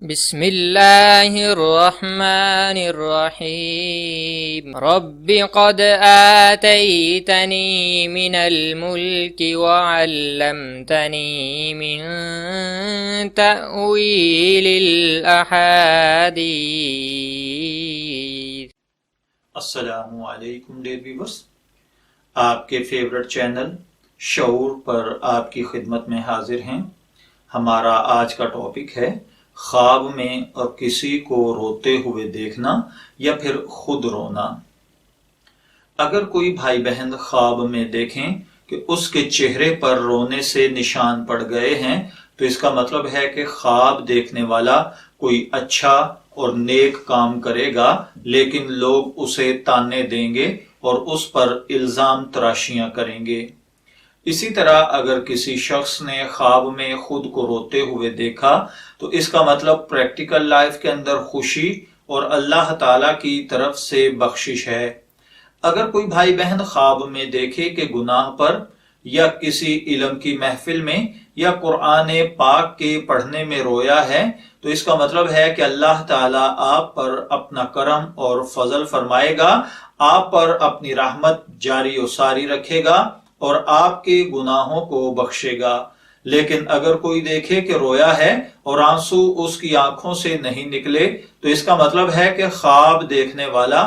بسم اللہ الرحمن الرحیم رب قد آتیتنی من الملک وعلمتنی من تأویل الاحادیث۔ السلام علیکم ڈیئر ویورز، آپ کے فیورٹ چینل شعور پر آپ کی خدمت میں حاضر ہیں۔ ہمارا آج کا ٹاپک ہے خواب میں اور کسی کو روتے ہوئے دیکھنا یا پھر خود رونا۔ اگر کوئی بھائی بہن خواب میں دیکھیں کہ اس کے چہرے پر رونے سے نشان پڑ گئے ہیں تو اس کا مطلب ہے کہ خواب دیکھنے والا کوئی اچھا اور نیک کام کرے گا، لیکن لوگ اسے تانے دیں گے اور اس پر الزام تراشیاں کریں گے۔ اسی طرح اگر کسی شخص نے خواب میں خود کو روتے ہوئے دیکھا تو اس کا مطلب پریکٹیکل لائف کے اندر خوشی اور اللہ تعالی کی طرف سے بخشش ہے۔ اگر کوئی بھائی بہن خواب میں دیکھے کہ گناہ پر یا کسی علم کی محفل میں یا قرآن پاک کے پڑھنے میں رویا ہے تو اس کا مطلب ہے کہ اللہ تعالیٰ آپ پر اپنا کرم اور فضل فرمائے گا، آپ پر اپنی رحمت جاری و ساری رکھے گا اور آپ کے گناہوں کو بخشے گا۔ لیکن اگر کوئی دیکھے کہ رویا ہے اور آنسو اس کی آنکھوں سے نہیں نکلے تو اس کا مطلب ہے کہ خواب دیکھنے والا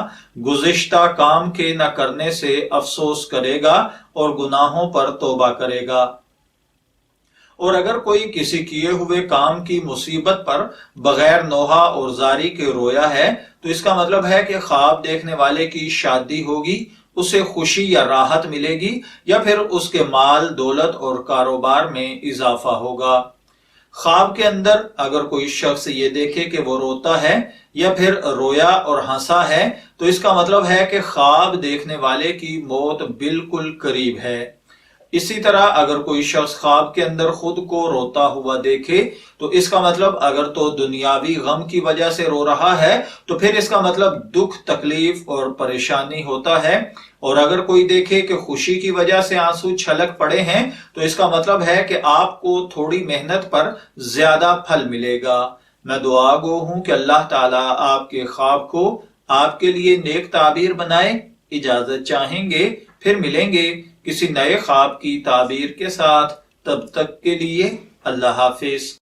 گزشتہ کام کے نہ کرنے سے افسوس کرے گا اور گناہوں پر توبہ کرے گا۔ اور اگر کوئی کسی کیے ہوئے کام کی مصیبت پر بغیر نوحہ اور زاری کے رویا ہے تو اس کا مطلب ہے کہ خواب دیکھنے والے کی شادی ہوگی، اسے خوشی یا راحت ملے گی یا پھر اس کے مال دولت اور کاروبار میں اضافہ ہوگا۔ خواب کے اندر اگر کوئی شخص یہ دیکھے کہ وہ روتا ہے یا پھر رویا اور ہنسا ہے تو اس کا مطلب ہے کہ خواب دیکھنے والے کی موت بالکل قریب ہے۔ اسی طرح اگر کوئی شخص خواب کے اندر خود کو روتا ہوا دیکھے تو اس کا مطلب اگر تو دنیاوی غم کی وجہ سے رو رہا ہے تو پھر اس کا مطلب دکھ تکلیف اور پریشانی ہوتا ہے، اور اگر کوئی دیکھے کہ خوشی کی وجہ سے آنسو چھلک پڑے ہیں تو اس کا مطلب ہے کہ آپ کو تھوڑی محنت پر زیادہ پھل ملے گا۔ میں دعا گو ہوں کہ اللہ تعالیٰ آپ کے خواب کو آپ کے لیے نیک تعبیر بنائے۔ اجازت چاہیں گے، پھر ملیں گے کسی نئے خواب کی تعبیر کے ساتھ، تب تک کے لیے اللہ حافظ۔